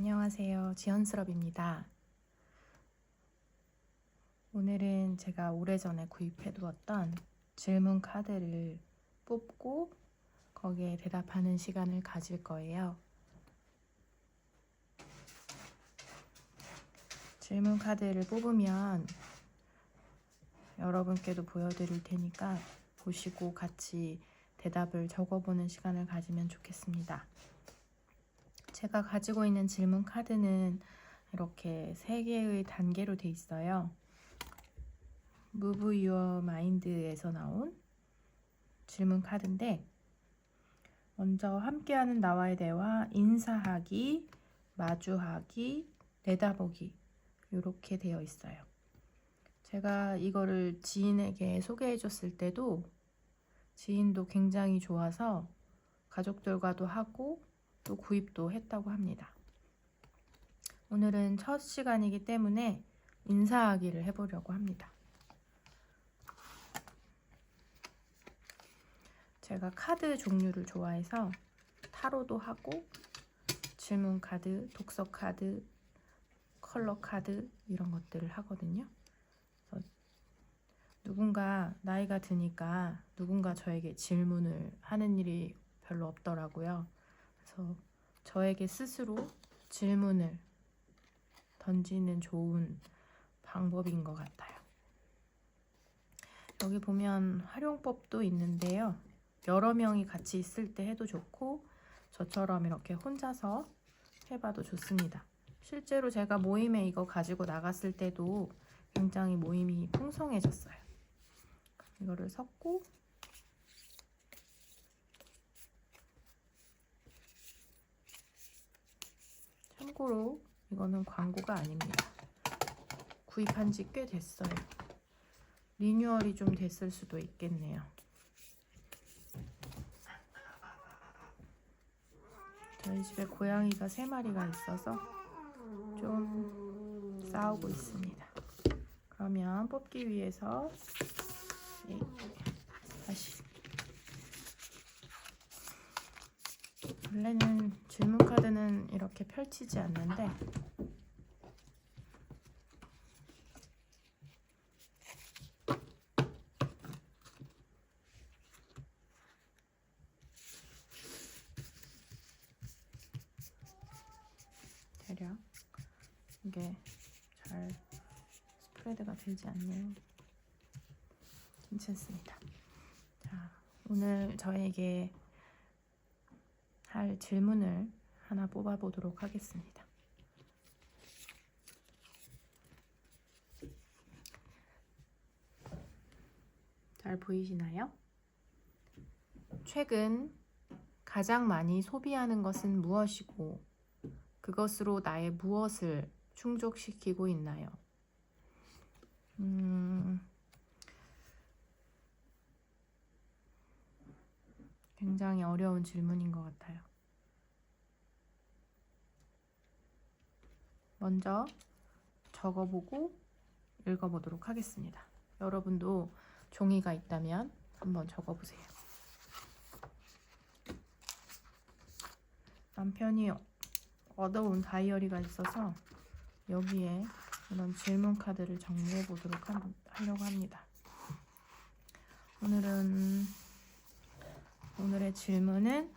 안녕하세요. 지연스럽입니다. 오늘은 제가 오래전에 구입해 두었던 질문 카드를 뽑고 거기에 대답하는 시간을 가질 거예요. 질문 카드를 뽑으면 여러분께도 보여드릴 테니까 보시고 같이 대답을 적어보는 시간을 가지면 좋겠습니다. 제가 가지고 있는 질문 카드는 이렇게 3개의 단계로 돼 있어요. Move Your Mind에서 나온 질문 카드인데, 먼저 함께하는 나와의 대화, 인사하기, 마주하기, 내다보기 이렇게 되어 있어요. 제가 이거를 지인에게 소개해 줬을 때도 지인도 굉장히 좋아서 가족들과도 하고 또 구입도 했다고 합니다. 오늘은 첫 시간이기 때문에 인사하기를 해보려고 합니다. 제가 카드 종류를 좋아해서 타로도 하고 질문 카드, 독서 카드, 컬러 카드 이런 것들을 하거든요. 그래서 누군가 나이가 드니까 누군가 저에게 질문을 하는 일이 별로 없더라고요. 그래서 저에게 스스로 질문을 던지는 좋은 방법인 것 같아요. 여기 보면 활용법도 있는데요. 여러 명이 같이 있을 때 해도 좋고 저처럼 이렇게 혼자서 해봐도 좋습니다. 실제로 제가 모임에 이거 가지고 나갔을 때도 굉장히 모임이 풍성해졌어요. 이거를 섞고 참고로 이거는 광고가 아닙니다. 구입한 지 꽤 됐어요. 리뉴얼이 좀 됐을 수도 있겠네요. 저희 집에 고양이가 3마리가 있어서 좀 싸우고 있습니다. 그러면 뽑기 위해서 다시, 원래는 질문 카드는 이렇게 펼치지 않는데 대략 이게 잘 스프레드가 되지 않네요. 괜찮습니다. 자, 오늘 저에게 할 질문을 하나 뽑아보도록 하겠습니다. 잘 보이시나요? 최근 가장 많이 소비하는 것은 무엇이고 그것으로 나의 무엇을 충족시키고 있나요? 굉장히 어려운 질문인 것 같아요. 먼저 적어보고 읽어보도록 하겠습니다. 여러분도 종이가 있다면 한번 적어보세요. 남편이 얻어온 다이어리가 있어서 여기에 이런 질문 카드를 정리해 보도록 하려고 합니다. 오늘의 질문은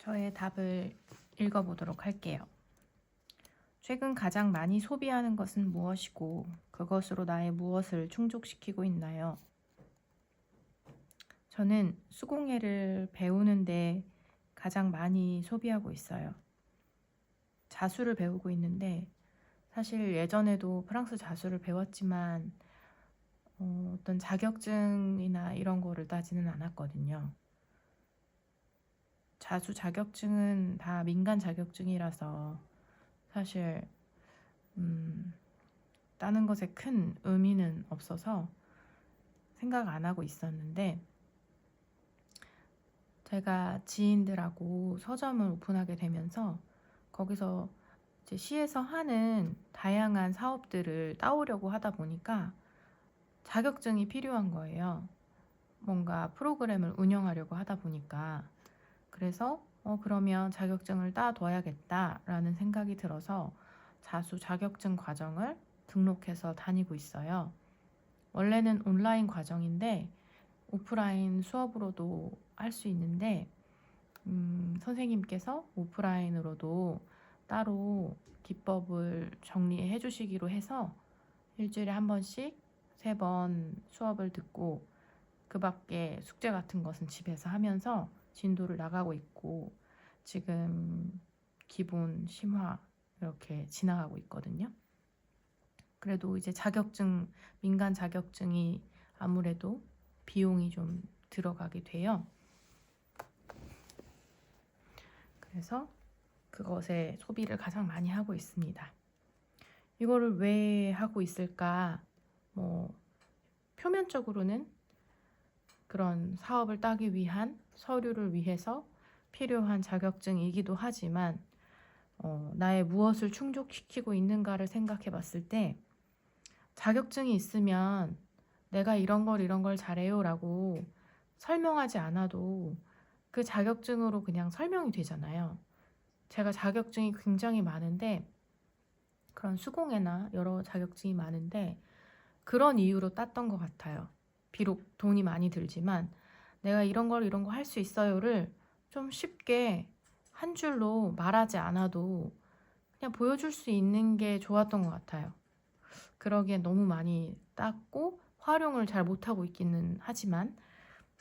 저의 답을 읽어보도록 할게요. 최근 가장 많이 소비하는 것은 무엇이고 그것으로 나의 무엇을 충족시키고 있나요? 저는 수공예를 배우는데 가장 많이 소비하고 있어요. 자수를 배우고 있는데 사실 예전에도 프랑스 자수를 배웠지만 어떤 자격증이나 이런 거를 따지는 않았거든요. 자수 자격증은 다 민간 자격증이라서 사실 따는 것에 큰 의미는 없어서 생각 안 하고 있었는데 제가 지인들하고 서점을 오픈하게 되면서 거기서 이제 시에서 하는 다양한 사업들을 따오려고 하다 보니까 자격증이 필요한 거예요. 뭔가 프로그램을 운영하려고 하다 보니까. 그래서 그러면 자격증을 따둬야겠다라는 생각이 들어서 자수 자격증 과정을 등록해서 다니고 있어요. 원래는 온라인 과정인데 오프라인 수업으로도 할 수 있는데 선생님께서 오프라인으로도 따로 기법을 정리해 주시기로 해서 일주일에 한 번씩 3번 수업을 듣고 그 밖에 숙제 같은 것은 집에서 하면서 진도를 나가고 있고 지금 기본 심화 이렇게 지나가고 있거든요. 그래도 이제 자격증, 민간 자격증이 아무래도 비용이 좀 들어가게 돼요. 그래서 그것에 소비를 가장 많이 하고 있습니다. 이거를 왜 하고 있을까? 표면적으로는 그런 사업을 따기 위한 서류를 위해서 필요한 자격증이기도 하지만 나의 무엇을 충족시키고 있는가를 생각해 봤을 때 자격증이 있으면 내가 이런 걸 잘해요 라고 설명하지 않아도 그 자격증으로 그냥 설명이 되잖아요. 제가 자격증이 굉장히 많은데 그런 수공예나 여러 자격증이 많은데 그런 이유로 땄던 것 같아요. 비록 돈이 많이 들지만 내가 이런 거 할 수 있어요를 좀 쉽게 한 줄로 말하지 않아도 그냥 보여줄 수 있는 게 좋았던 것 같아요. 그러기에 너무 많이 땄고 활용을 잘 못하고 있기는 하지만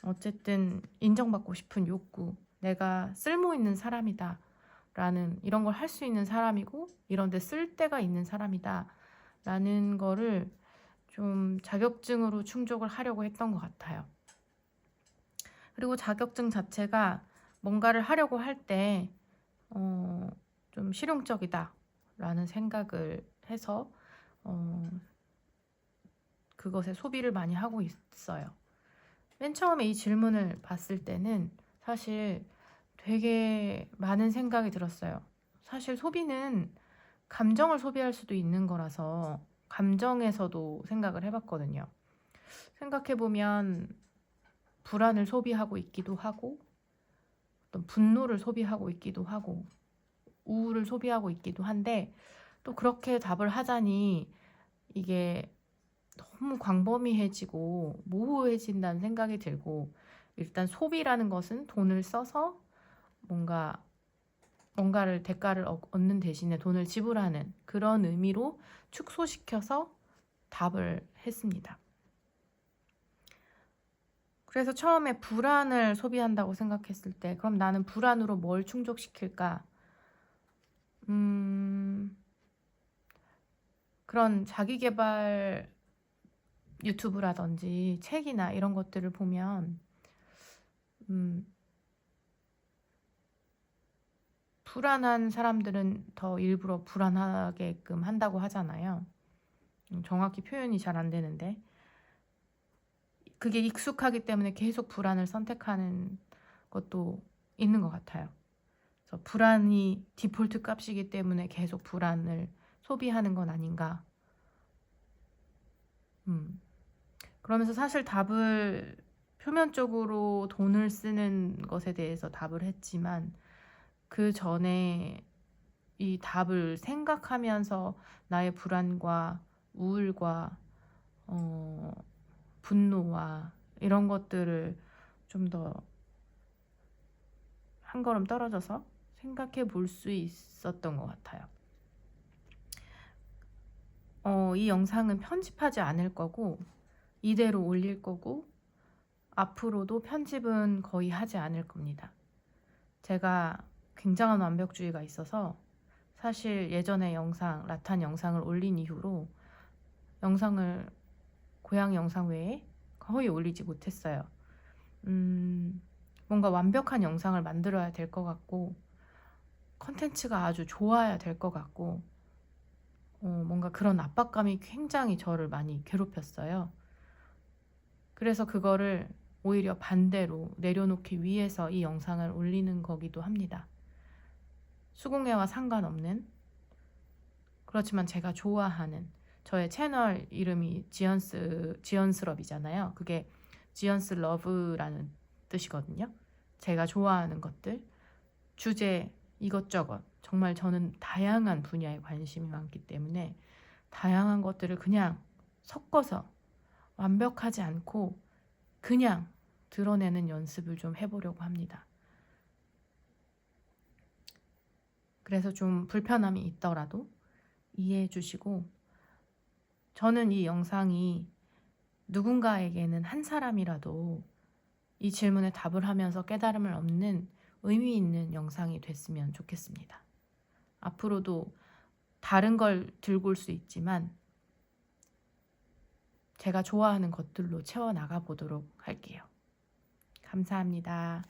어쨌든 인정받고 싶은 욕구, 내가 쓸모 있는 사람이다 라는 이런 걸 할 수 있는 사람이고 이런 데 쓸 데가 있는 사람이다 라는 거를 좀 자격증으로 충족을 하려고 했던 것 같아요. 그리고 자격증 자체가 뭔가를 하려고 할 때 좀 실용적이다 라는 생각을 해서 그것에 소비를 많이 하고 있어요. 맨 처음에 이 질문을 봤을 때는 사실 되게 많은 생각이 들었어요. 사실 소비는 감정을 소비할 수도 있는 거라서 감정에서도 생각을 해봤거든요. 생각해보면 불안을 소비하고 있기도 하고 어떤 분노를 소비하고 있기도 하고 우울을 소비하고 있기도 한데 또 그렇게 답을 하자니 이게 너무 광범위해지고 모호해진다는 생각이 들고 일단 소비라는 것은 돈을 써서 뭔가를 대가를 얻는 대신에 돈을 지불하는 그런 의미로 축소시켜서 답을 했습니다. 그래서 처음에 불안을 소비한다고 생각했을 때 그럼 나는 불안으로 뭘 충족시킬까? 그런 자기계발 유튜브라든지 책이나 이런 것들을 보면 불안한 사람들은 더 일부러 불안하게끔 한다고 하잖아요. 정확히 표현이 잘 안 되는데 그게 익숙하기 때문에 계속 불안을 선택하는 것도 있는 것 같아요. 그래서 불안이 디폴트 값이기 때문에 계속 불안을 소비하는 건 아닌가. 그러면서 사실 답을 표면적으로 돈을 쓰는 것에 대해서 답을 했지만 그 전에 이 답을 생각하면서 나의 불안과 우울과 분노와 이런 것들을 좀 더 한 걸음 떨어져서 생각해 볼 수 있었던 것 같아요. 이 영상은 편집하지 않을 거고 이대로 올릴 거고 앞으로도 편집은 거의 하지 않을 겁니다. 제가 굉장한 완벽주의가 있어서 사실 예전에 라탄 영상을 올린 이후로 고양이 영상 외에 거의 올리지 못했어요. 뭔가 완벽한 영상을 만들어야 될 것 같고 컨텐츠가 아주 좋아야 될 것 같고 뭔가 그런 압박감이 굉장히 저를 많이 괴롭혔어요. 그래서 그거를 오히려 반대로 내려놓기 위해서 이 영상을 올리는 거기도 합니다. 수공예와 상관없는, 그렇지만 제가 좋아하는, 저의 채널 이름이 지언스럽이잖아요. 그게 지언스 러브라는 뜻이거든요. 제가 좋아하는 것들, 주제 이것저것, 정말 저는 다양한 분야에 관심이 많기 때문에 다양한 것들을 그냥 섞어서 완벽하지 않고 그냥 드러내는 연습을 좀 해보려고 합니다. 그래서 좀 불편함이 있더라도 이해해 주시고, 저는 이 영상이 누군가에게는 한 사람이라도 이 질문에 답을 하면서 깨달음을 얻는 의미 있는 영상이 됐으면 좋겠습니다. 앞으로도 다른 걸 들고 올 수 있지만 제가 좋아하는 것들로 채워나가 보도록 할게요. 감사합니다.